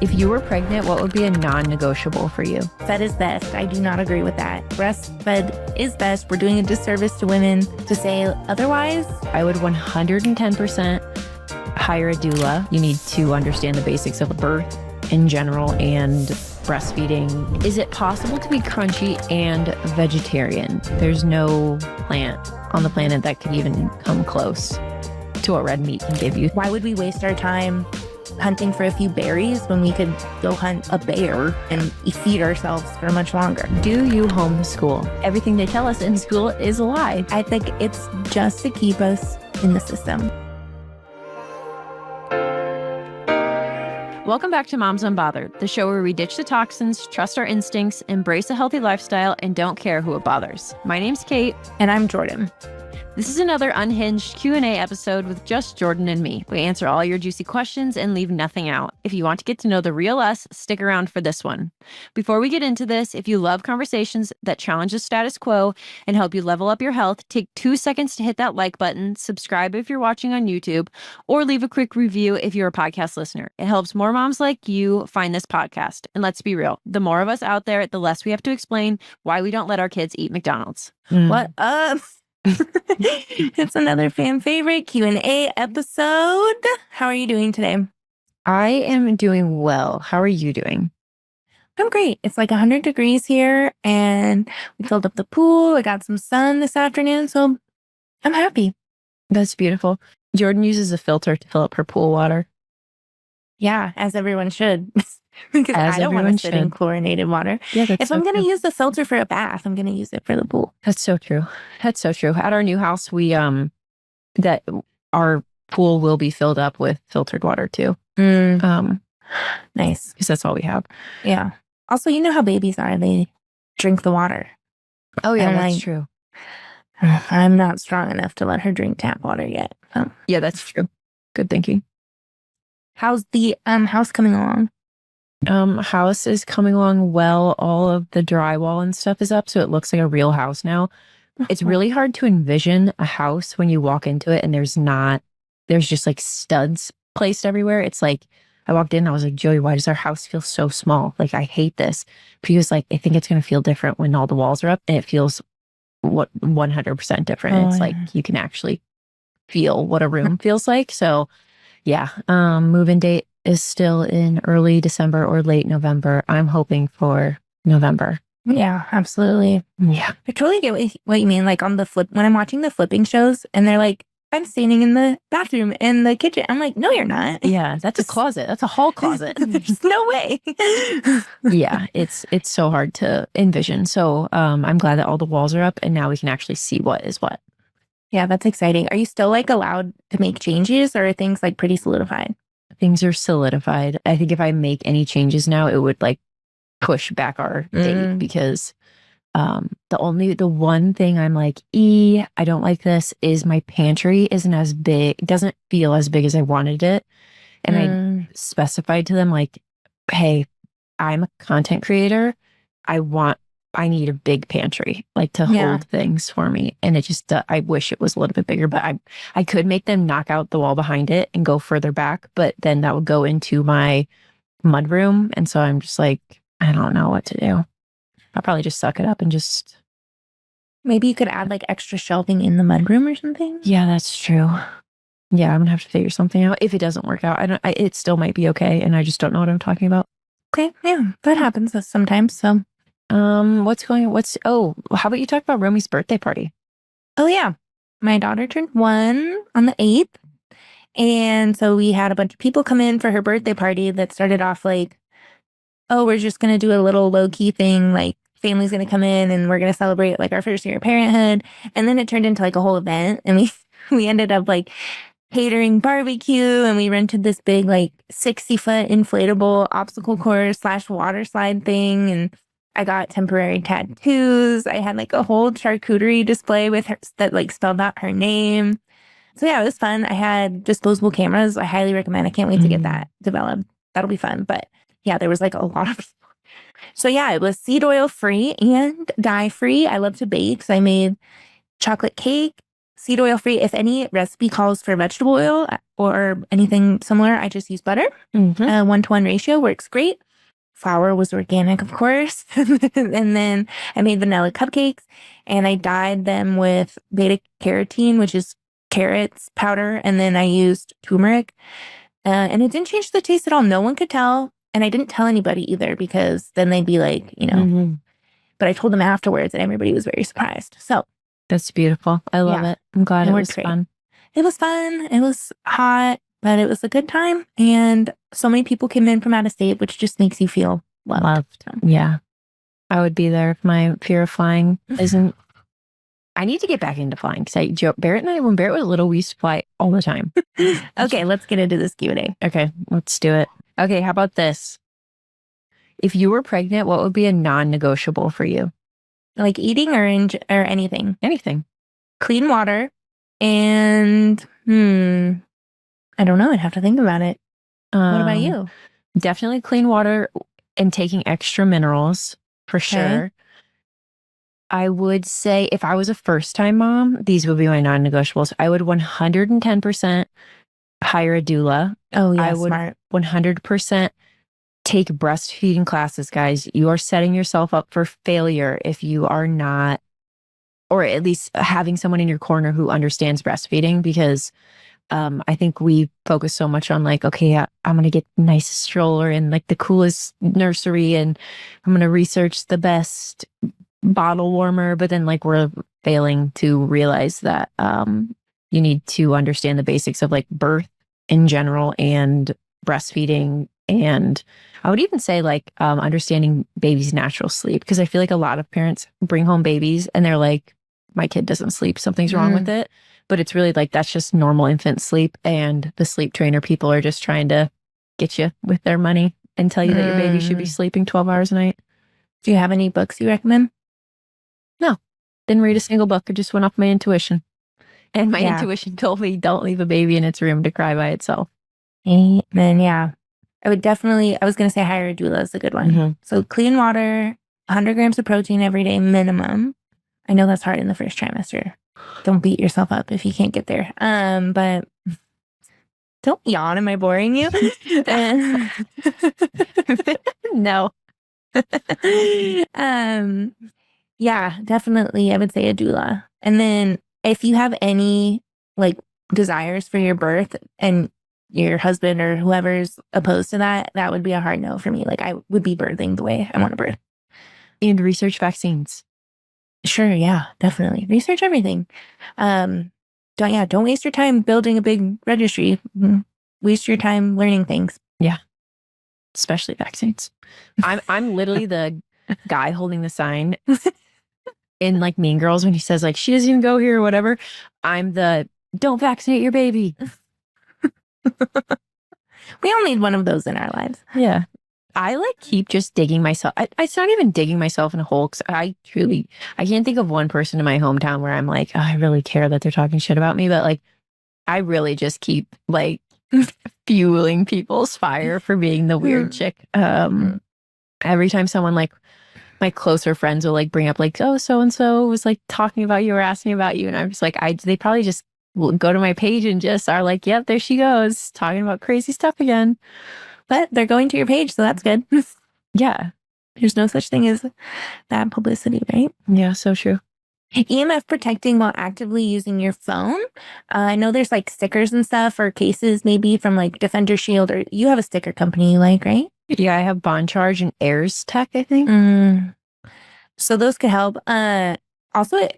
If you were pregnant, what would be a non-negotiable for you? Fed is best. I do not agree with that. Breastfed is best. We're doing a disservice to women to say otherwise. I would 110% hire a doula. You need to understand the basics of birth in general and breastfeeding. Is it possible to be crunchy and vegetarian? There's no plant on the planet that could even come close to what red meat can give you. Why would we waste our time hunting for a few berries when we could go hunt a bear and feed ourselves for much longer? Do you homeschool? Everything they tell us in school is a lie. I think it's just to keep us in the system. Welcome back to Moms Unbothered, the show where we ditch the toxins, trust our instincts, embrace a healthy lifestyle, and don't care who it bothers. My name's Kate. And I'm Jordan. This is another unhinged Q&A episode with just Jordan and me. We answer all your juicy questions and leave nothing out. If you want to get to know the real us, stick around for this one. Before we get into this, if you love conversations that challenge the status quo and help you level up your health, take 2 seconds to hit that like button, subscribe if you're watching on YouTube, or leave a quick review if you're a podcast listener. It helps more moms like you find this podcast. And let's be real, the more of us out there, the less we have to explain why we don't let our kids eat McDonald's. What up? It's another fan favorite Q&A episode. How are you doing today? I am doing well. How are you doing? I'm great. It's like 100 degrees here and we filled up the pool. I got some sun this afternoon, so I'm happy. That's beautiful. Jordan uses a filter to fill up her pool water. Yeah, as everyone should. Because I don't want to sit in chlorinated water. Yeah, that's if I'm going to use the filter for a bath, I'm going to use it for the pool. That's so true. That's so true. At our new house, we that our pool will be filled up with filtered water too. Nice, because that's all we have. Yeah. Also, you know how babies are; they drink the water. Oh yeah, that's true. I'm not strong enough to let her drink tap water yet. So. Yeah, that's true. Good thinking. How's the house coming along? House is coming along well. All of the drywall and stuff is up, so it looks like a real house now. It's really hard to envision a house when you walk into it and there's just like studs placed everywhere. It's like, I walked in and I was like, Joey, why does our house feel so small? Like, I hate this. But he was like, I think it's going to feel different when all the walls are up, and it feels 100% different. It's like, you can actually feel what a room feels like. So yeah, move-in date is still in early December or late November. I'm hoping for November. Yeah, absolutely. Yeah. I totally get what you mean. Like on the when I'm watching the flipping shows and they're like, I'm standing in the bathroom and the kitchen. I'm like, no, you're not. Yeah, that's a closet. That's a hall closet. There's no way. Yeah, it's so hard to envision. So I'm glad that all the walls are up and now we can actually see what is what. Yeah, that's exciting. Are you still like allowed to make changes, or are things like pretty solidified? Things are solidified. I think if I make any changes now, it would like push back our date, because the one thing I'm like, I don't like this is my pantry isn't as big. It doesn't feel as big as I wanted it. And I specified to them like, hey, I'm a content creator. I need a big pantry, like to hold things for me. And it just, I wish it was a little bit bigger, but I could make them knock out the wall behind it and go further back, but then that would go into my mudroom. And so I'm just like, I don't know what to do. I'll probably just suck it up and just. Maybe you could add like extra shelving in the mudroom or something. Yeah, that's true. Yeah, I'm gonna have to figure something out. If it doesn't work out, it still might be okay. And I just don't know what I'm talking about. Okay. Yeah, that happens sometimes. So. How about you talk about Romy's birthday party? Oh yeah. My daughter turned 1 on the 8th. And so we had a bunch of people come in for her birthday party that started off like, oh, we're just going to do a little low key thing. Like family's going to come in and we're going to celebrate like our first year of parenthood. And then it turned into like a whole event. And we ended up like catering barbecue, and we rented this big like 60-foot inflatable obstacle course / water slide thing. And I got temporary tattoos. I had like a whole charcuterie display with her that like spelled out her name. So yeah, it was fun. I had disposable cameras. I highly recommend. I can't wait to get that developed. That'll be fun. But yeah, there was like a lot of. So yeah, it was seed oil free and dye free. I love to bake, so I made chocolate cake, seed oil free. If any recipe calls for vegetable oil or anything similar, I just use butter. 1-to-1 ratio works great. Flour was organic, of course. And then I made vanilla cupcakes and I dyed them with beta carotene, which is carrots powder. And then I used turmeric. And it didn't change the taste at all. No one could tell. And I didn't tell anybody either because then they'd be like, but I told them afterwards and everybody was very surprised. So that's beautiful. I love it. I'm glad it was fun. It was fun. It was hot, but it was a good time. And so many people came in from out of state, which just makes you feel loved. Yeah. I would be there if my fear of flying isn't. I need to get back into flying because Barrett and I, when Barrett was little, we used to fly all the time. Okay, let's get into this Q&A. Okay, let's do it. Okay, how about this? If you were pregnant, what would be a non-negotiable for you? Like eating or anything? Anything. Clean water and I don't know. I'd have to think about it. What about you? Definitely clean water and taking extra minerals for sure. I would say if I was a first-time mom, these would be my non-negotiables. I would 110% hire a doula. Oh, yeah, I would smart. 100% take breastfeeding classes, guys. You are setting yourself up for failure if you are not, or at least having someone in your corner who understands breastfeeding, because I think we focus so much on like, okay, I'm going to get the nicest stroller and like the coolest nursery and I'm going to research the best bottle warmer. But then like we're failing to realize that you need to understand the basics of like birth in general and breastfeeding. And I would even say like understanding baby's natural sleep, because I feel like a lot of parents bring home babies and they're like, my kid doesn't sleep, something's wrong with it. But it's really like, that's just normal infant sleep. And the sleep trainer people are just trying to get you with their money and tell you that your baby should be sleeping 12 hours a night. Do you have any books you recommend? No, didn't read a single book. I just went off my intuition. And my intuition told me, don't leave a baby in its room to cry by itself. Amen. Yeah. I would definitely, I was going to say hire a doula is a good one. So clean water, 100 grams of protein every day minimum. I know that's hard in the first trimester. Don't beat yourself up if you can't get there. But don't yawn. Am I boring you? No. Yeah, definitely. I would say a doula. And then if you have any like desires for your birth and your husband or whoever's opposed to that, that would be a hard no for me. Like I would be birthing the way I want to birth. And research vaccines. Sure, yeah, definitely. Research everything. Don't waste your time building a big registry. Waste your time learning things. Yeah. Especially vaccines. I'm literally the guy holding the sign in like Mean Girls when he says like, she doesn't even go here or whatever. I'm the don't vaccinate your baby. We all need one of those in our lives. Yeah. I like keep just digging myself. It's not even digging myself in a hole. Cause I can't think of one person in my hometown where I'm like, oh, I really care that they're talking shit about me. But like, I really just keep like fueling people's fire for being the weird chick. Every time someone like my closer friends will like bring up like, oh, so-and-so was like talking about you or asking about you. And I'm just like, they probably just will go to my page and just are like, yep, there she goes talking about crazy stuff again. But they're going to your page, so that's good. Yeah. There's no such thing as bad publicity, right? Yeah, so true. EMF protecting while actively using your phone. I know there's like stickers and stuff or cases maybe from like Defender Shield, or you have a sticker company you like, right? Yeah, I have Bond Charge and Airs Tech, I think. So those could help. Also,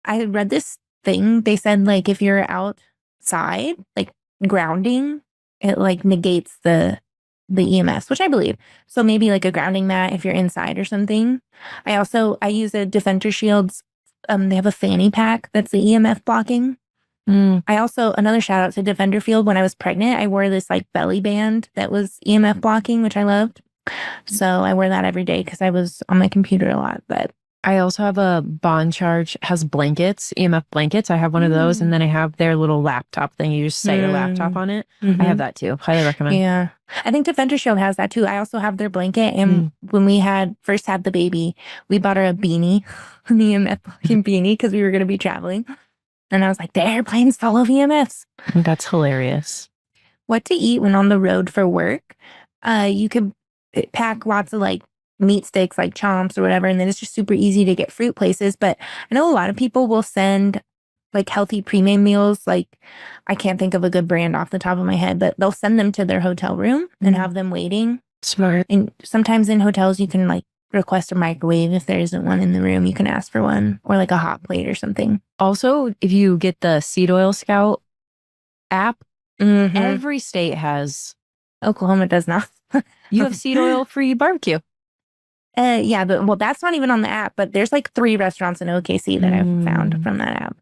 I read this thing. They said like if you're outside, like grounding, it like negates the EMFs, which I believe. So maybe like a grounding mat if you're inside or something. I use a Defender Shields. They have a fanny pack that's the EMF blocking. I also, another shout out to Defender Field. When I was pregnant, I wore this like belly band that was EMF blocking, which I loved. So I wear that every day because I was on my computer a lot. But I also have a Bond Charge, has blankets, EMF blankets. I have one of those. And then I have their little laptop thing. You just set your laptop on it. I have that too. Highly recommend. Yeah. I think Defender Shield has that too. I also have their blanket. And when we first had the baby, we bought her a beanie, an EMF blocking beanie, because we were going to be traveling. And I was like, the airplanes follow EMFs. That's hilarious. What to eat when on the road for work? You could pack lots of like meat sticks, like chomps or whatever, and then it's just super easy to get fruit places. But I know a lot of people will send like healthy pre-made meals. Like I can't think of a good brand off the top of my head, but they'll send them to their hotel room and have them waiting. Smart. And sometimes in hotels you can like request a microwave. If there isn't one in the room, you can ask for one, or like a hot plate or something. Also, if you get the Seed Oil Scout app, every state has. Oklahoma does not. You have seed oil free barbecue. Yeah, but that's not even on the app, but there's like 3 restaurants in OKC that I've found from that app.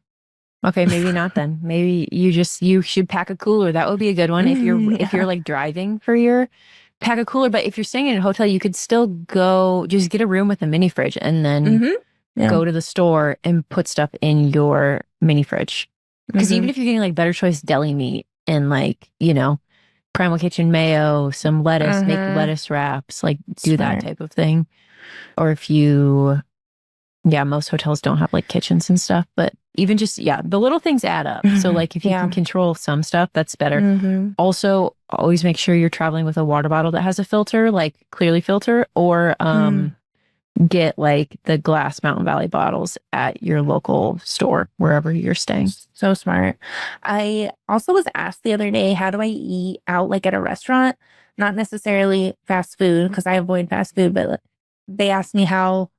Okay, maybe not then. Maybe you should pack a cooler. That would be a good one if you're like driving for your pack a cooler. But if you're staying in a hotel, you could still just get a room with a mini fridge and then go to the store and put stuff in your mini fridge. Because even if you're getting like Better Choice deli meat and like, Primal Kitchen mayo, some lettuce, make lettuce wraps, like do that type of thing. Or if most hotels don't have like kitchens and stuff, but even just, the little things add up. So like if you can control some stuff, that's better. Also, always make sure you're traveling with a water bottle that has a filter, like Clearly Filter, or get like the glass Mountain Valley bottles at your local store, wherever you're staying. So smart. I also was asked the other day, how do I eat out like at a restaurant? Not necessarily fast food, because I avoid fast food, but they asked me how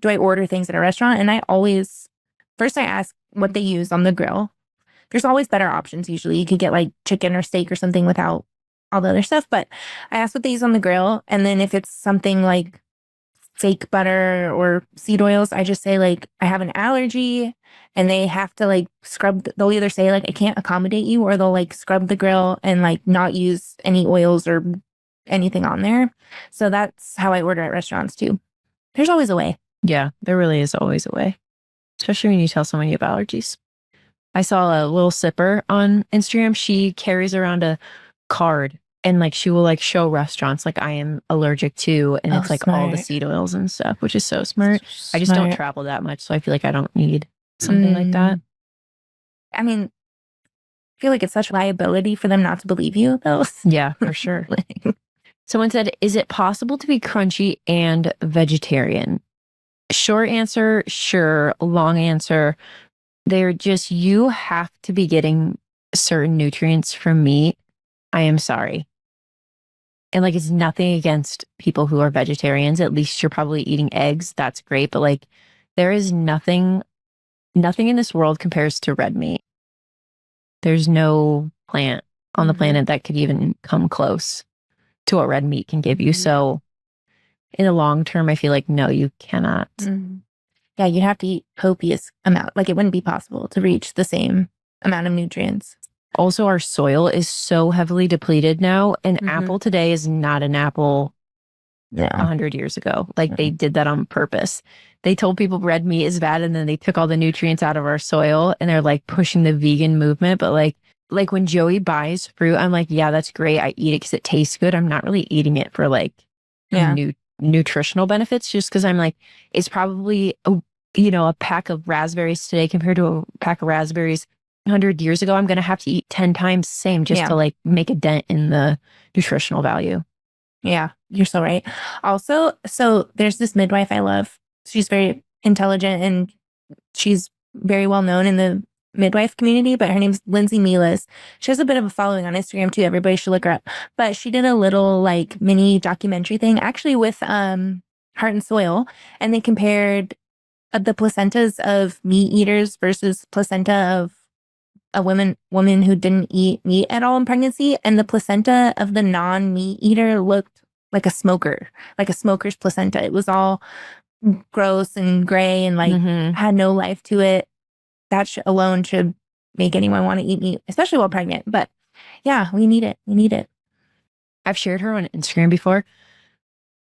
do I order things at a restaurant? And I ask what they use on the grill. There's always better options. Usually you could get like chicken or steak or something without all the other stuff. But I ask what they use on the grill. And then if it's something like fake butter or seed oils, I just say like, I have an allergy, and they have to like scrub. They'll either say like, I can't accommodate you, or they'll like scrub the grill and like not use any oils or anything on there. So that's how I order at restaurants too. There's always a way. Yeah, there really is always a way, especially when you tell someone you have allergies. I saw a little sipper on Instagram. She carries around a card and like she will like show restaurants like I am allergic to, and it's like all the seed oils and stuff, which is so smart. I just don't travel that much, so I feel like I don't need something like that. I mean, I feel like it's such liability for them not to believe you, though. Yeah, for sure. Someone said, is it possible to be crunchy and vegetarian? Short answer, sure. Long answer, you have to be getting certain nutrients from meat. I am sorry. And like, it's nothing against people who are vegetarians. At least you're probably eating eggs. That's great. But like, there is nothing in this world compares to red meat. There's no plant on the planet that could even come close to what red meat can give you. So in the long term, I feel like, no, you cannot. Yeah, you'd have to eat copious amount. Like it wouldn't be possible to reach the same amount of nutrients. Also, our soil is so heavily depleted now. An apple today is not an apple 100 years ago. Like they did that on purpose. They told people red meat is bad, and then they took all the nutrients out of our soil, and they're like pushing the vegan movement. But like when Joey buys fruit, I'm like, yeah, that's great. I eat it because it tastes good. I'm not really eating it for like nutritional benefits, just because I'm like, it's probably a pack of raspberries today compared to a pack of raspberries 100 years ago. I'm going to have to eat 10 times the same just to like make a dent in the nutritional value. Yeah, you're so right. Also, so there's this midwife I love. She's very intelligent and she's very well known in the midwife community, but her name's Lindsay Milas. She has a bit of a following on Instagram too. Everybody should look her up. But she did a little like mini documentary thing actually with Heart and Soil, and they compared the placentas of meat eaters versus placenta of a woman who didn't eat meat at all in pregnancy, and the placenta of the non-meat eater looked like a smoker's placenta. It was all gross and gray and like had no life to it. That alone should make anyone want to eat meat, especially while pregnant. But yeah, we need it. We need it. I've shared her on Instagram before.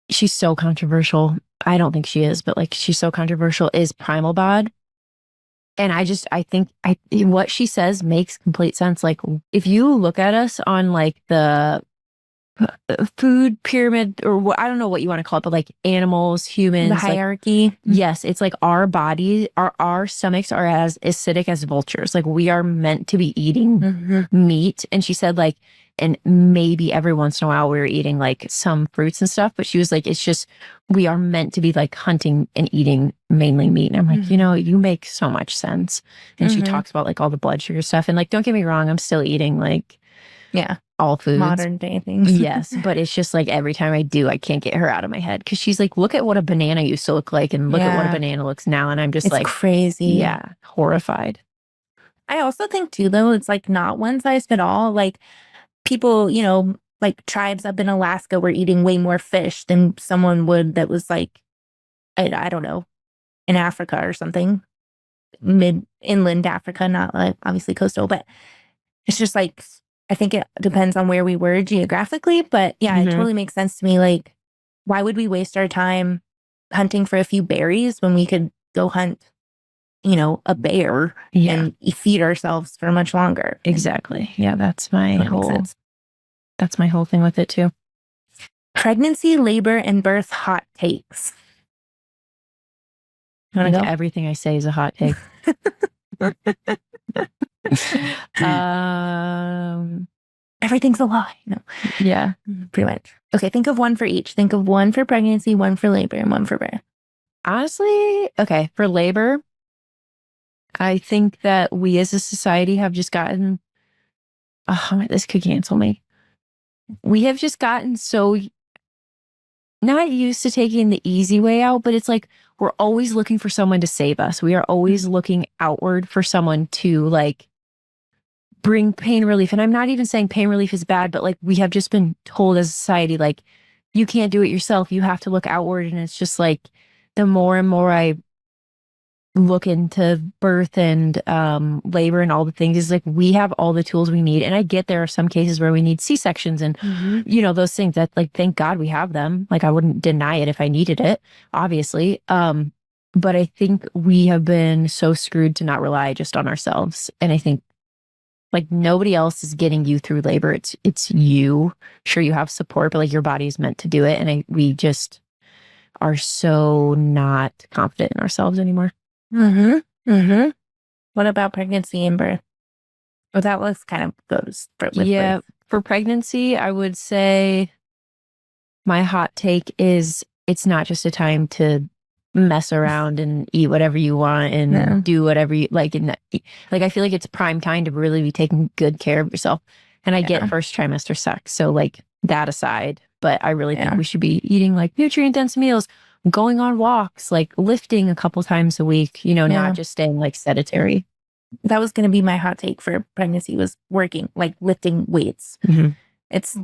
She's so controversial. I don't think she is, but like she's so controversial, is Primal Bod. And I think what she says makes complete sense. Like if you look at us on like the food pyramid, or what, I don't know what you want to call it, but like animals, humans, The like, hierarchy. yes, it's like our body, our stomachs are as acidic as vultures. Like we are meant to be eating meat. And she said like, and maybe every once in a while we were eating like some fruits and stuff, but she was like, it's just, we are meant to be like hunting and eating mainly meat. And I'm like, you make so much sense. And she talks about like all the blood sugar stuff. And like, don't get me wrong, I'm still eating like, all foods. Modern day things. Yes. But it's just like every time I do, I can't get her out of my head. Cause she's like, look at what a banana used to look like and look at what a banana looks now. And I'm just It's like, crazy. Yeah. Horrified. I also think too, though, it's like not one size fit all. Like people, like tribes up in Alaska were eating way more fish than someone would that was like, I don't know, in Africa or something, inland Africa, not like obviously coastal, but it's just like, I think it depends on where we were geographically, but yeah, it totally makes sense to me. Like, why would we waste our time hunting for a few berries when we could go hunt, a bear and feed ourselves for much longer? Exactly. Yeah, that's my whole thing with it too. Pregnancy, labor, and birth hot takes. You want to go? Everything I say is a hot take. Everything's a lie. No. Yeah. Pretty much. Okay, think of one for each. Think of one for pregnancy, one for labor, and one for birth. Honestly, okay, for labor, I think that we as a society have just gotten, this could cancel me. We have just gotten so not used to taking the easy way out, but it's like we're always looking for someone to save us. We are always looking outward for someone to like bring pain relief. And I'm not even saying pain relief is bad, but like we have just been told as a society, like, you can't do it yourself. You have to look outward. And it's just like the more and more I look into birth and labor and all the things, is like we have all the tools we need. And I get there are some cases where we need C-sections and those things that, like, thank God we have them. Like I wouldn't deny it if I needed it, obviously. But I think we have been so screwed to not rely just on ourselves. And I think like nobody else is getting you through labor. It's you. Sure, you have support, but like your body is meant to do it. And we just are so not confident in ourselves anymore. What about pregnancy and birth? Well, that was kind of goes with birth. For pregnancy, I would say my hot take is it's not just a time to mess around and eat whatever you want and do whatever you like. And like, I feel like it's prime time to really be taking good care of yourself. And I get first trimester sucks. So like that aside, but I really think we should be eating like nutrient dense meals, going on walks, like lifting a couple times a week, not just staying like sedentary. That was going to be my hot take for pregnancy, was working, like lifting weights. It's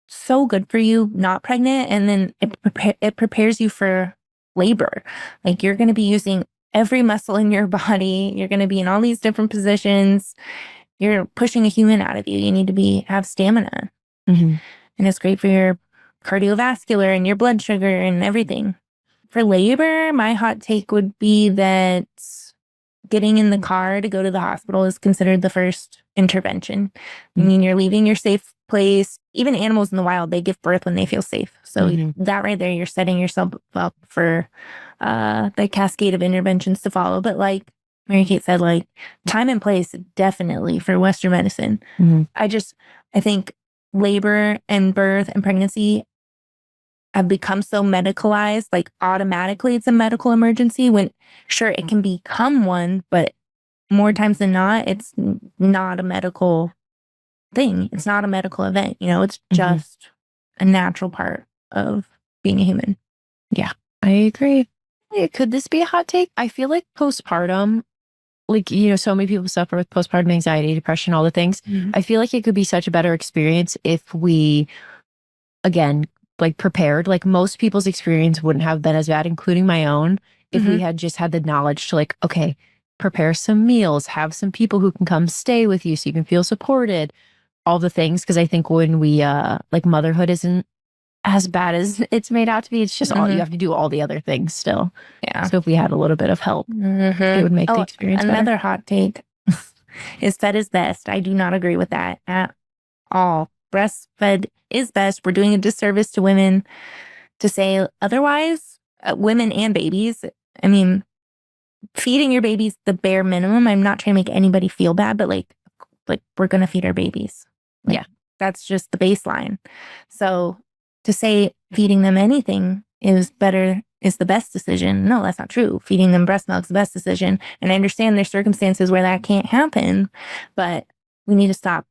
so good for you not pregnant. And then it prepares you for labor. Like you're going to be using every muscle in your body. You're going to be in all these different positions. You're pushing a human out of you. You need to have stamina. And it's great for your cardiovascular and your blood sugar and everything. For labor, my hot take would be that getting in the car to go to the hospital is considered the first intervention. I mean, you're leaving your safe place. Even animals in the wild, they give birth when they feel safe. So that right there, you're setting yourself up for the cascade of interventions to follow. But like Mary Kate said, like time and place, definitely for Western medicine. I think labor and birth and pregnancy have become so medicalized, like automatically it's a medical emergency, when sure it can become one, but more times than not, it's not a medical thing. It's not a medical event. It's just a natural part of being a human. Yeah, I agree. Could this be a hot take? I feel like postpartum, like, so many people suffer with postpartum anxiety, depression, all the things. I feel like it could be such a better experience if we, again, like prepared. Like most people's experience wouldn't have been as bad, including my own, if we had just had the knowledge to like, okay, prepare some meals, have some people who can come stay with you so you can feel supported, all the things. Because I think when we like motherhood isn't as bad as it's made out to be. It's just all you have to do all the other things still. Yeah. So if we had a little bit of help, it would make the experience better. Another hot take is fed is best. I do not agree with that at all. breastfed is best. We're doing a disservice to women to say otherwise, women and babies. I mean, feeding your babies the bare minimum. I'm not trying to make anybody feel bad, but like we're going to feed our babies. Like, yeah. That's just the baseline. So to say feeding them anything is the best decision. No, that's not true. Feeding them breast milk is the best decision. And I understand there's circumstances where that can't happen, but we need to stop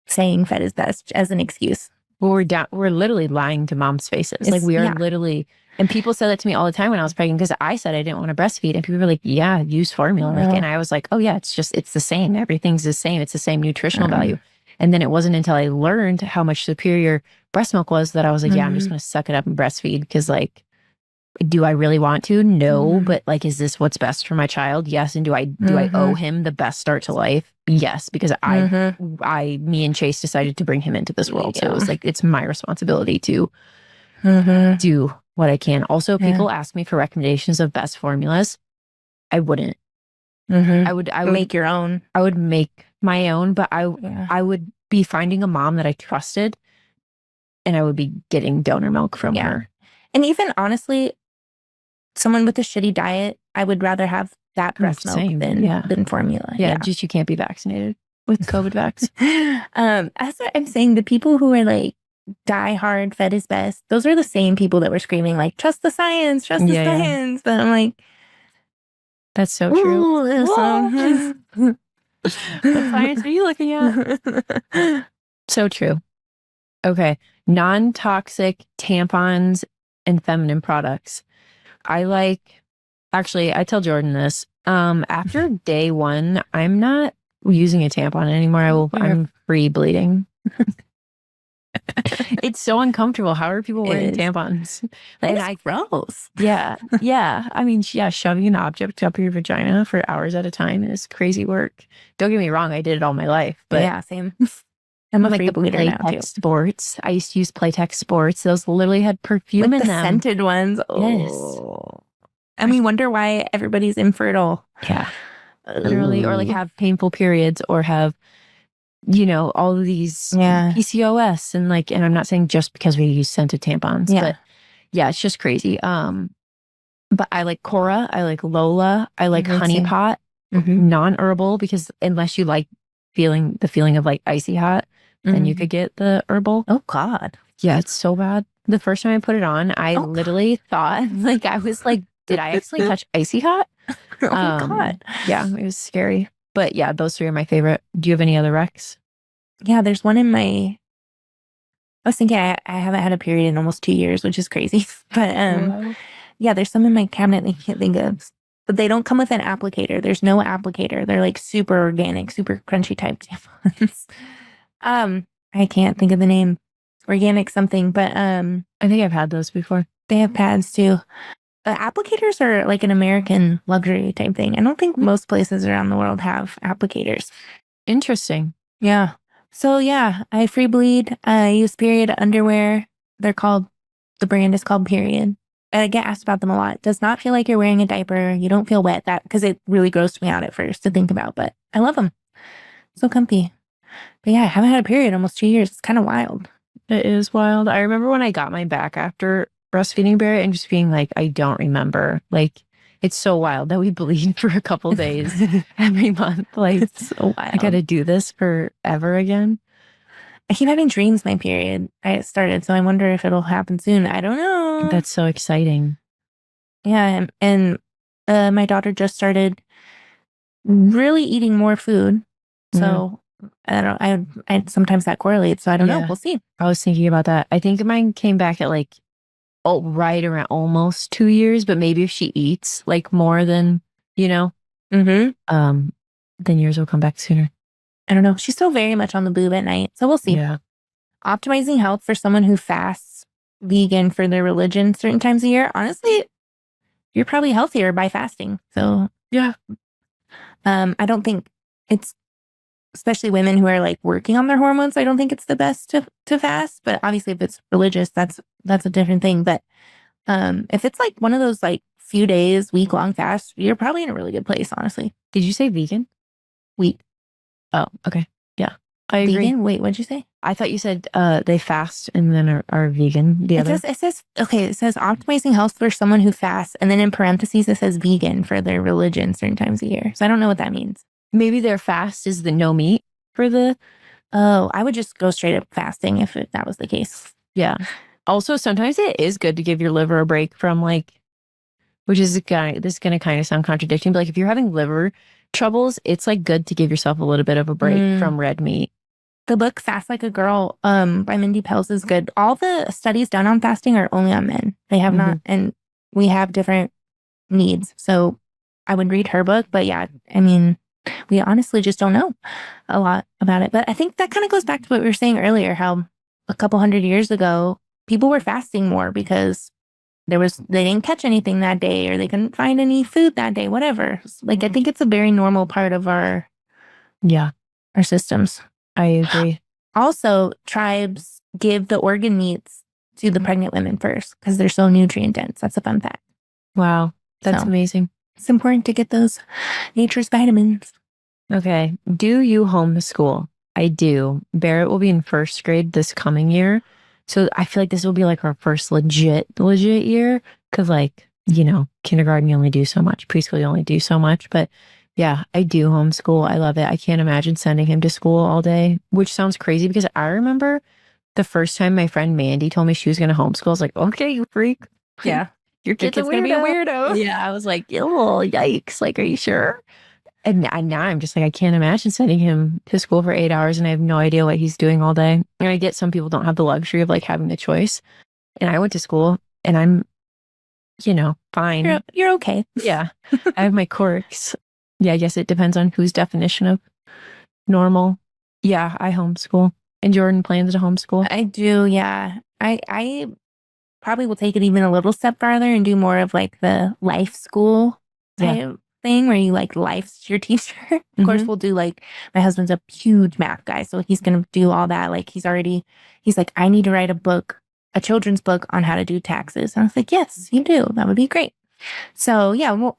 saying fed is best as an excuse. Well, we're literally lying to moms' faces. Like we are literally, and people said that to me all the time when I was pregnant because I said I didn't want to breastfeed, and people were like, "Yeah, use formula." Like, and I was like, "Oh yeah, it's the same. Everything's the same. It's the same nutritional value." And then it wasn't until I learned how much superior breast milk was that I was like, "Yeah, I'm just going to suck it up and breastfeed." Because like, do I really want to? No, but like, is this what's best for my child? Yes. And do I owe him the best start to life? Yes, because me and Chase decided to bring him into this world. So it was like, it's my responsibility to do what I can. Also, people ask me for recommendations of best formulas. I wouldn't. I would make your own. I would make my own, but I would be finding a mom that I trusted, and I would be getting donor milk from her. And even honestly, someone with a shitty diet, I would rather have that breast milk than formula. Yeah, just you can't be vaccinated with COVID vax. That's what I'm saying. The people who are like die hard, fed is best. Those are the same people that were screaming like, trust the science, trust the science. But I'm like, that's so true. What science are you looking at? So true. Okay. Non-toxic tampons and feminine products. I tell Jordan this. After day 1, I'm not using a tampon anymore. I'm free bleeding. It's so uncomfortable. How are people wearing tampons? It's gross. Yeah. I mean, shoving an object up your vagina for hours at a time is crazy work. Don't get me wrong. I did it all my life. But yeah, same. I'm a free bleeder now too. Sports. I used to use Playtex Sports. Those literally had perfume in the them. Scented ones. Oh. Yes. And we wonder why everybody's infertile. Yeah. Literally, or like have painful periods, or have, all of these PCOS, and I'm not saying just because we use scented tampons, but it's just crazy. But I like Cora, I like Lola, I like Honey Pot, non-herbal, because unless you like the feeling of like icy hot, then you could get the herbal. Oh God. Yeah, it's so bad. The first time I put it on, I literally thought, like, I was like, did I actually touch icy hot? Oh my God. Yeah, it was scary. But yeah, those 3 are my favorite. Do you have any other recs? Yeah, there's one in I was thinking I haven't had a period in almost 2 years, which is crazy. But yeah, there's some in my cabinet that I can't think of. But they don't come with an applicator. There's no applicator. They're like super organic, super crunchy type tampons. I can't think of the name. Organic something, but I think I've had those before. They have pads too. Applicators are like an American luxury type thing. I don't think most places around the world have applicators. Interesting. Yeah. So yeah, I free bleed. I use period underwear. The brand is called Period. I get asked about them a lot. It does not feel like you're wearing a diaper. You don't feel wet. Because it really grossed me out at first to think about, but I love them. So comfy. But yeah, I haven't had a period in almost 2 years. It's kind of wild. It is wild. I remember when I got my back after breastfeeding Barrett and just being like, I don't remember. Like, it's so wild that we bleed for a couple days every month. Like, it's so wild. I got to do this forever again. I keep having dreams my period started, so I wonder if it'll happen soon. I don't know. That's so exciting. Yeah, and my daughter just started really eating more food. So I don't. I sometimes that correlates. So I don't know. We'll see. I was thinking about that. I think mine came back at like right around almost 2 years, but maybe if she eats like more than then yours will come back sooner. I don't know. She's still very much on the boob at night, so we'll see. Yeah. Optimizing health for someone who fasts vegan for their religion certain times a year. Honestly, you're probably healthier by fasting. So yeah. I don't think it's, especially women who are like working on their hormones, I don't think it's the best to fast. But obviously if it's religious, that's a different thing. But if it's like one of those like few days, week-long fasts, you're probably in a really good place, honestly. Did you say vegan? Wheat. Oh, okay. Yeah. I agree. Vegan? Wait, what'd you say? I thought you said they fast and then are vegan. It says optimizing health for someone who fasts, and then in parentheses it says vegan for their religion certain times a year. So I don't know what that means. Maybe their fast is the no meat for the. Oh, I would just go straight up fasting if that was the case. Yeah. Also, sometimes it is good to give your liver a break from like, which is this is going to kind of sound contradicting, but like if you're having liver troubles, it's like good to give yourself a little bit of a break from red meat. The book Fast Like a Girl by Mindy Pels is good. All the studies done on fasting are only on men. They have not, and we have different needs. So I would read her book, but yeah, I mean, we honestly just don't know a lot about it. But I think that kind of goes back to what we were saying earlier, how a couple hundred years ago, people were fasting more because they didn't catch anything that day or they couldn't find any food that day, whatever. Like, I think it's a very normal part of our systems. I agree. Also, tribes give the organ meats to the pregnant women first because they're so nutrient dense. That's a fun fact. Wow. That's amazing. It's important to get those nature's vitamins. Okay. Do you homeschool? I do. Barrett will be in first grade this coming year. So I feel like this will be like our first legit year. Cause like, you know, kindergarten, you only do so much. Preschool, you only do so much. But yeah, I do homeschool. I love it. I can't imagine sending him to school all day, which sounds crazy because I remember the first time my friend Mandy told me she was going to homeschool. I was like, okay, you freak. Yeah. Your kid's going to be a weirdo. Yeah. I was like, oh, yikes. Like, are you sure? And now I'm just like, I can't imagine sending him to school for 8 hours and I have no idea what he's doing all day. And I get some people don't have the luxury of like having the choice. And I went to school and I'm, you know, fine. You're okay. Yeah. I have my quirks. Yeah, I guess it depends on whose definition of normal. Yeah, I homeschool. And Jordan plans to homeschool? I do, yeah. I probably will take it even a little step farther and do more of like the life school type thing where you like life's your teacher. Of course, we'll do like, my husband's a huge math guy, so he's going to do all that. Like he's like, I need to write a children's book on how to do taxes. And I was like, yes, you do. That would be great. So yeah, well,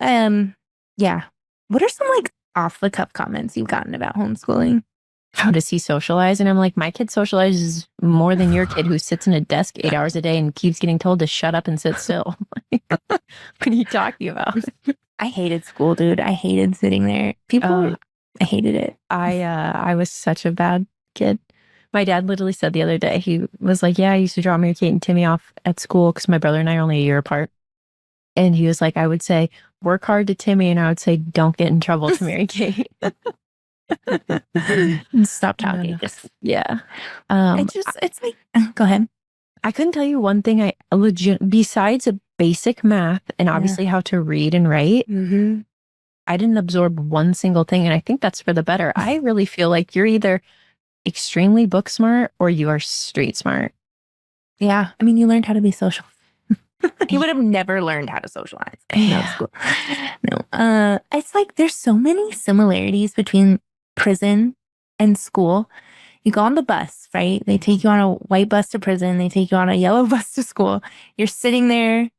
yeah. What are some like off the cuff comments you've gotten about homeschooling? How does he socialize? And I'm like, my kid socializes more than your kid who sits in a desk 8 hours a day and keeps getting told to shut up and sit still. What are you talking about? I hated school, dude. I hated sitting there. I hated it. I was such a bad kid. My dad literally said the other day, he was like, yeah, I used to drop Mary Kate and Timmy off at school because my brother and I are only a year apart. And he was like, I would say, work hard to Timmy. And I would say, don't get in trouble to Mary Kate. Stop talking. Yeah. It's like, go ahead. I couldn't tell you one thing besides a basic math and obviously how to read and write. I didn't absorb one single thing. And I think that's for the better. I really feel like you're either extremely book smart or you are street smart. Yeah. I mean, you learned how to be social. He would have never learned how to socialize. No. It's like there's so many similarities between prison and school. You go on the bus, right? They take you on a white bus to prison. They take you on a yellow bus to school. You're sitting there.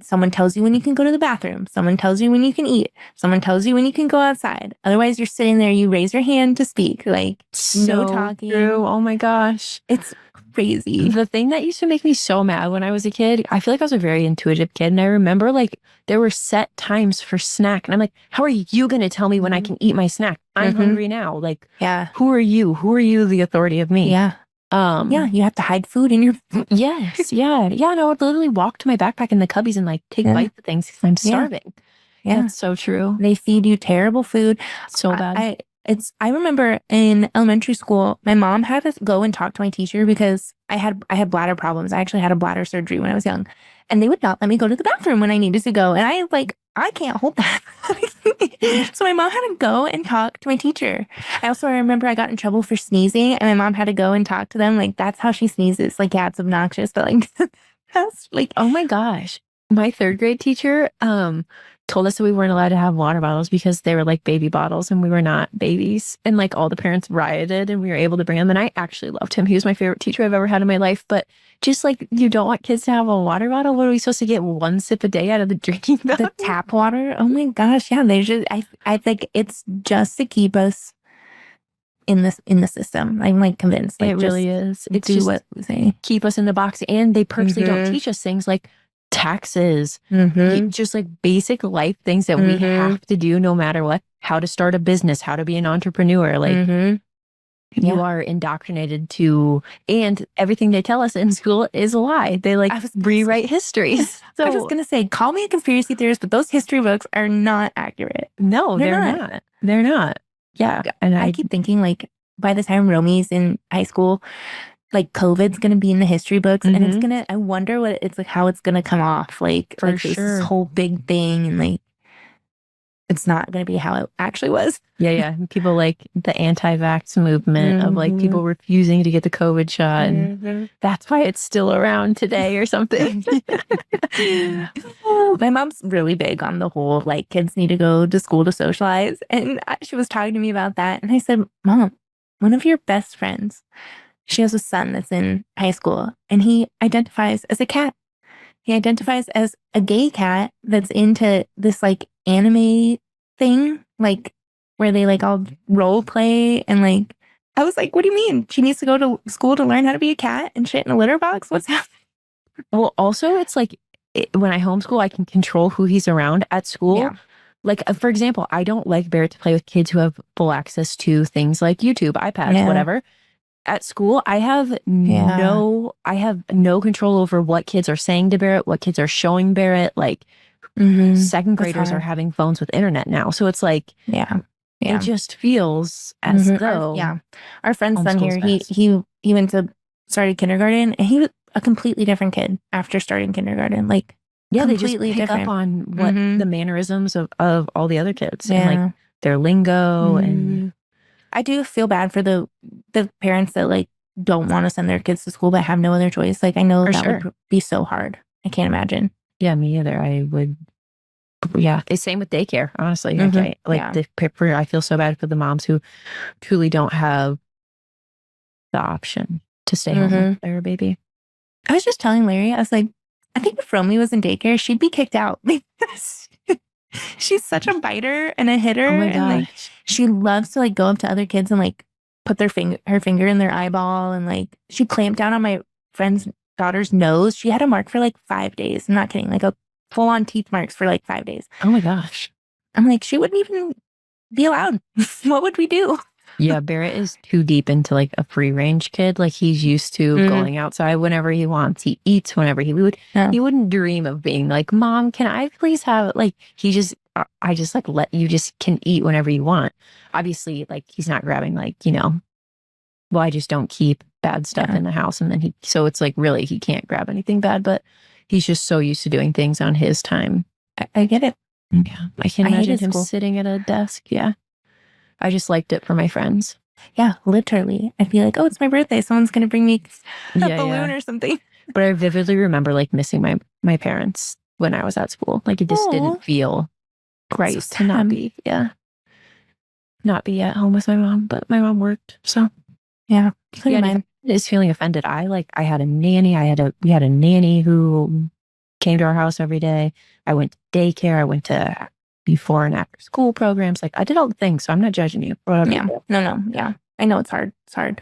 Someone tells you when you can go to the bathroom. Someone tells you when you can eat. Someone tells you when you can go outside. Otherwise, you're sitting there. You raise your hand to speak. Like, no talking. True. Oh my gosh. It's crazy. The thing that used to make me so mad when I was a kid, I feel like I was a very intuitive kid. And I remember like there were set times for snack. And I'm like, how are you going to tell me when I can eat my snack? I'm hungry now. Like, who are you? Who are you the authority of me? Yeah. You have to hide food in your Yes. Yeah. Yeah. And I would literally walk to my backpack in the cubbies and like take bites of things because I'm starving. Yeah. That's so true. They feed you terrible food. So bad. I remember in elementary school, my mom had to go and talk to my teacher because I had bladder problems. I actually had a bladder surgery when I was young, and they would not let me go to the bathroom when I needed to go. And I can't hold that. So my mom had to go and talk to my teacher. I remember I got in trouble for sneezing, and my mom had to go and talk to them. Like, that's how she sneezes. Like, yeah, it's obnoxious, but like, that's like, oh my gosh. My third grade teacher, told us that we weren't allowed to have water bottles because they were like baby bottles and we were not babies. And like all the parents rioted and we were able to bring them. And I actually loved him. He was my favorite teacher I've ever had in my life. But just like, you don't want kids to have a water bottle? What are we supposed to get one sip a day out of the drinking fountain? The tap water? Oh my gosh. Yeah. I think it's just to keep us in the system. I'm like convinced. Like, it really is. It's do just what we say. Keep us in the box, and they purposely don't teach us things like taxes, just like basic life things that we have to do no matter what. How to start a business, how to be an entrepreneur. Like you are indoctrinated to, and everything they tell us in school is a lie. They like rewrite history. So I was gonna say, call me a conspiracy theorist, but those history books are not accurate. No, they're not. They're not. Yeah. And I keep thinking, like, by the time Romy's in high school, like COVID's gonna be in the history books, and it's gonna. I wonder what it's like, how it's gonna come off, like for this whole big thing, and like it's not gonna be how it actually was. Yeah. People like the anti-vax movement of like people refusing to get the COVID shot, and that's why it's still around today or something. My mom's really big on the whole like kids need to go to school to socialize, and she was talking to me about that, and I said, Mom, one of your best friends, she has a son that's in high school, and he identifies as a cat. He identifies as a gay cat that's into this like anime thing, like where they like all role play, and like I was like, what do you mean? She needs to go to school to learn how to be a cat and shit in a litter box? What's happening? Well, also it's like when I homeschool, I can control who he's around at school. Yeah. Like, for example, I don't like Barrett to play with kids who have full access to things like YouTube, iPads, whatever. At school, I have no control over what kids are saying to Barrett, what kids are showing Barrett. Like, second graders are having phones with internet now. So it's like, it just feels as though our friend's son here, he went to started kindergarten, and he was a completely different kid after starting kindergarten. Like, they just pick up on what the mannerisms of all the other kids and like their lingo. And I do feel bad for the parents that like don't want to send their kids to school but have no other choice. Like, I know that would be so hard. I can't imagine. Yeah, me either. I would. Yeah, the same with daycare. Honestly, I feel so bad for the moms who truly don't have the option to stay home with their baby. I was just telling Larry, I was like, I think if Romy was in daycare, she'd be kicked out. She's such a biter and a hitter. Oh my gosh. And like, she loves to like go up to other kids and like put her finger in their eyeball, and like she clamped down on my friend's daughter's nose. She had a mark for like 5 days. I'm not kidding. Like a full-on teeth marks for like 5 days. Oh my gosh. I'm like, she wouldn't even be allowed. What would we do? Yeah, Barrett is too deep into like a free range kid. Like, he's used to going outside whenever he wants. He eats whenever he would. Yeah. He wouldn't dream of being like, Mom, can I please have it? Like, I just like let you just can eat whenever you want. Obviously, like, he's not grabbing like, well, I just don't keep bad stuff in the house. And then so it's like, really, he can't grab anything bad, but he's just so used to doing things on his time. I get it. Yeah. I can't imagine him sitting at a desk. Yeah. I just liked it for my friends. Yeah, literally. I'd be like, oh, it's my birthday. Someone's going to bring me a balloon or something. But I vividly remember like missing my parents when I was at school. Like, it just didn't feel right to not be at home with my mom. But my mom worked. So yeah. Mine is feeling offended. I had a nanny. We had a nanny who came to our house every day. I went to daycare. I went to before and after school programs. Like, I did all the things, so I'm not judging you. Yeah. No. Yeah. I know it's hard. It's hard.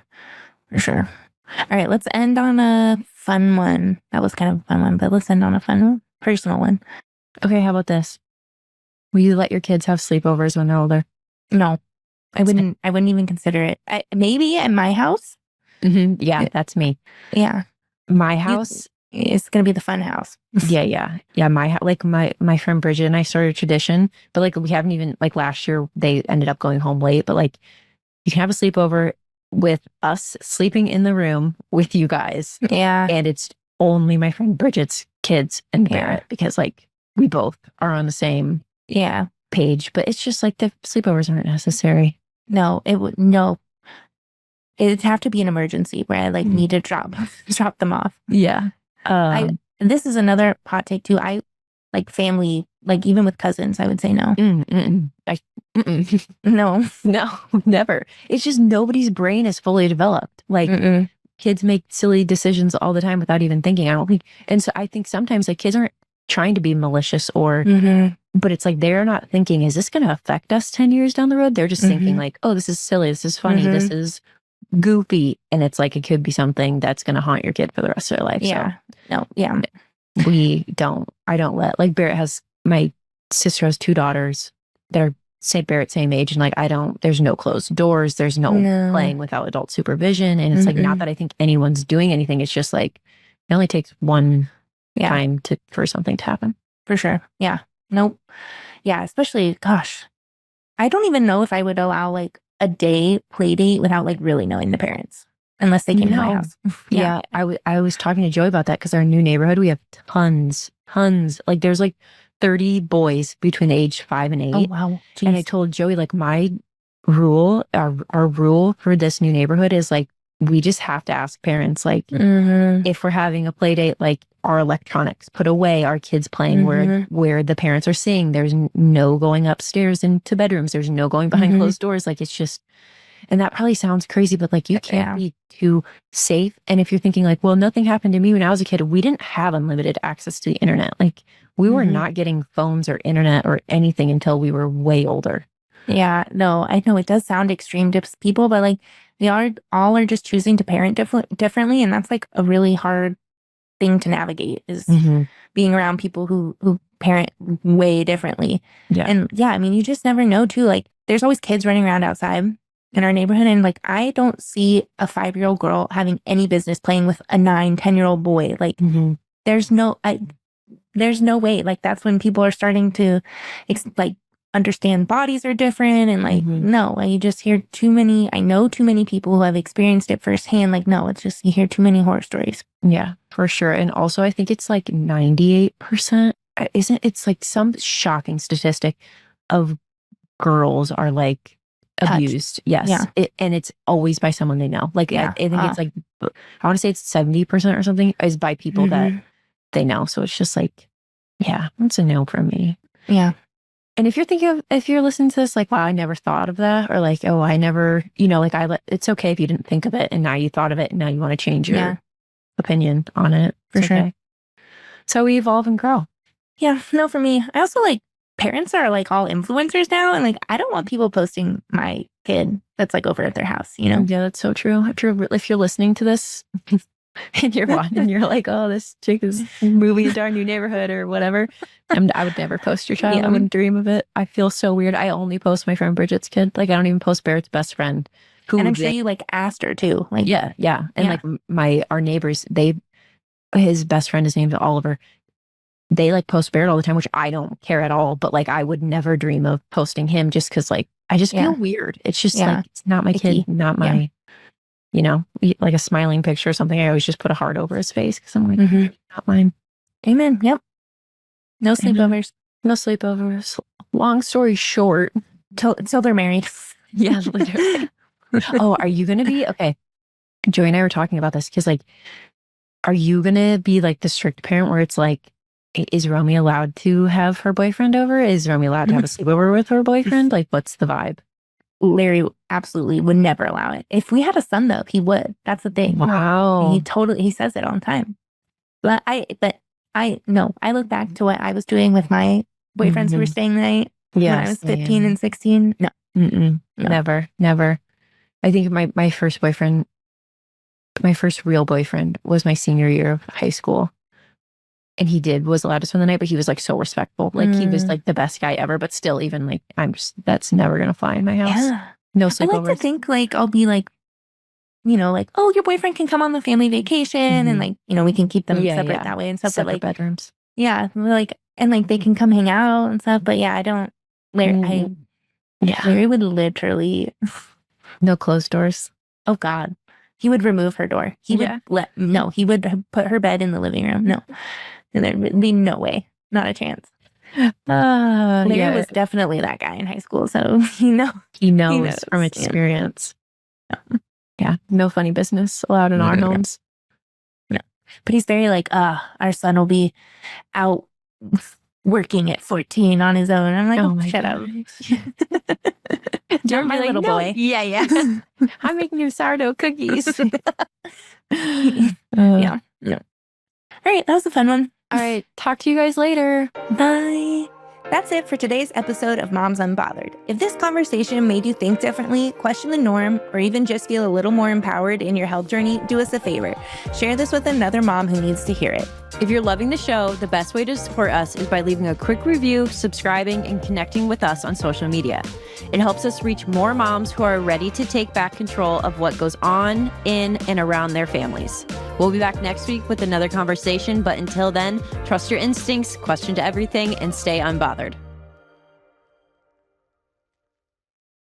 For sure. All right. Let's end on a fun one. That was kind of a fun one, but let's end on a fun, personal one. Okay. How about this? Will you let your kids have sleepovers when they're older? No, I wouldn't even consider it. Maybe at my house. Yeah. That's me. Yeah. My house. It's going to be the fun house. Yeah. My friend Bridget and I started a tradition, but like, we haven't even, like, last year they ended up going home late, but like, you can have a sleepover with us sleeping in the room with you guys. Yeah. And it's only my friend Bridget's kids and Barrett, because like we both are on the same page, but it's just like the sleepovers aren't necessary. No, it'd have to be an emergency where I like need to drop them off. Yeah. This is another hot take too. I like family, like even with cousins, I would say no. No, never. It's just nobody's brain is fully developed. Like kids make silly decisions all the time without even thinking. I don't think, and so I think sometimes like kids aren't trying to be malicious or but it's like, they're not thinking, is this going to affect us 10 years down the road? They're just thinking like, oh, this is silly. This is funny. This is goofy. And it's like, it could be something that's going to haunt your kid for the rest of their life. Yeah. So I don't let, like, my sister has 2 daughters that are Barrett's same age. And like, there's no closed doors. There's no playing without adult supervision. And it's like, not that I think anyone's doing anything. It's just like, it only takes one time for something to happen. For sure. Yeah. Nope. Yeah. Especially, gosh, I don't even know if I would allow like a day play date without like really knowing the parents, unless they came to my house. Yeah. I was talking to Joey about that because our new neighborhood, we have tons. Like there's like 30 boys between the age 5 and 8. Oh, wow. Jeez. And I told Joey, like, my rule, our rule for this new neighborhood is like, we just have to ask parents, like, if we're having a play date, like, our electronics put away, our kids playing where the parents are seeing. There's no going upstairs into bedrooms. There's no going behind closed doors. Like, it's just, and that probably sounds crazy, but like, you can't be too safe. And if you're thinking like, well, nothing happened to me when I was a kid, we didn't have unlimited access to the internet. Like, we were not getting phones or internet or anything until we were way older. Yeah, no, I know it does sound extreme to people, but like, they all are just choosing to parent differently. And that's like a really hard thing to navigate, is being around people who parent way differently. Yeah. And yeah, I mean, you just never know too. Like, there's always kids running around outside in our neighborhood. And like, I don't see a 5-year-old girl having any business playing with a 9-10-year-old boy. Like, there's no way. Like, that's when people are starting to like understand bodies are different. And like, no, you just hear I know too many people who have experienced it firsthand. Like, no, it's just, you hear too many horror stories. Yeah, for sure. And also, I think it's like 98%, it's like some shocking statistic of girls are like abused. Yes. Yeah. And it's always by someone they know. Like, I think it's like, I want to say it's 70% or something is by people that they know. So it's just like, yeah, it's a no from me. Yeah. And if you're listening to this, like, wow, I never thought of that, or like, oh, I never, like, it's okay if you didn't think of it and now you thought of it and now you want to change your opinion on it. For sure. Okay. So we evolve and grow. Yeah. No, for me, I also like, parents are like all influencers now. And like, I don't want people posting my kid that's like over at their house, Yeah, that's so true. If you're listening to this and you're like, oh, this chick is moving into our new neighborhood or whatever, I would never post your child. I wouldn't dream of it. I feel so weird. I only post my friend Bridget's kid. Like, I don't even post Barrett's best friend. And I'm sure you like asked her too. Like, yeah. And like our neighbors, his best friend, his name's Oliver. They like post Barrett all the time, which I don't care at all. But like, I would never dream of posting him just because like, I just feel weird. It's just like, it's not my kid, not my, like a smiling picture or something. I always just put a heart over his face because I'm like, not mine. Amen. Yep. No sleepovers. No sleepovers. Long story short. Till they're married. Yeah, literally. Oh, are you going to be? Okay. Joey and I were talking about this because like, are you going to be like the strict parent where it's like, is Romy allowed to have her boyfriend over? Is Romy allowed to have a sleepover with her boyfriend? Like, what's the vibe? Larry absolutely would never allow it. If we had a son, though, he would. That's the thing. Wow. He says it all the time. But I look back to what I was doing with my boyfriends who were staying the night when I was 15 and 16. No. Never. I think my first boyfriend, my first real boyfriend was my senior year of high school. And he was allowed to spend the night, but he was like so respectful. Like he was like the best guy ever, but still even like, that's never going to fly in my house. Yeah. No sleepovers. I like to think like, I'll be like, like, oh, your boyfriend can come on the family vacation and like, we can keep them separate that way and stuff. Separate but like bedrooms. Yeah. Like, and like they can come hang out and stuff. But yeah, I don't, Larry would literally. No closed doors. Oh God. He would remove her door. He would put her bed in the living room. No. And there would be no way. Not a chance. Larry was definitely that guy in high school. So, He knows from experience. Yeah. No funny business allowed in our homes. No. But he's very like, our son will be out working at 14 on his own. I'm like, oh shut up. You're my little boy. Yeah. I'm making you sourdough cookies. Yeah. All right. That was a fun one. All right. Talk to you guys later. Bye. That's it for today's episode of Moms Unbothered. If this conversation made you think differently, question the norm, or even just feel a little more empowered in your health journey, do us a favor. Share this with another mom who needs to hear it. If you're loving the show, the best way to support us is by leaving a quick review, subscribing, and connecting with us on social media. It helps us reach more moms who are ready to take back control of what goes on in and around their families. We'll be back next week with another conversation, but until then, trust your instincts, question to everything, and stay unbothered.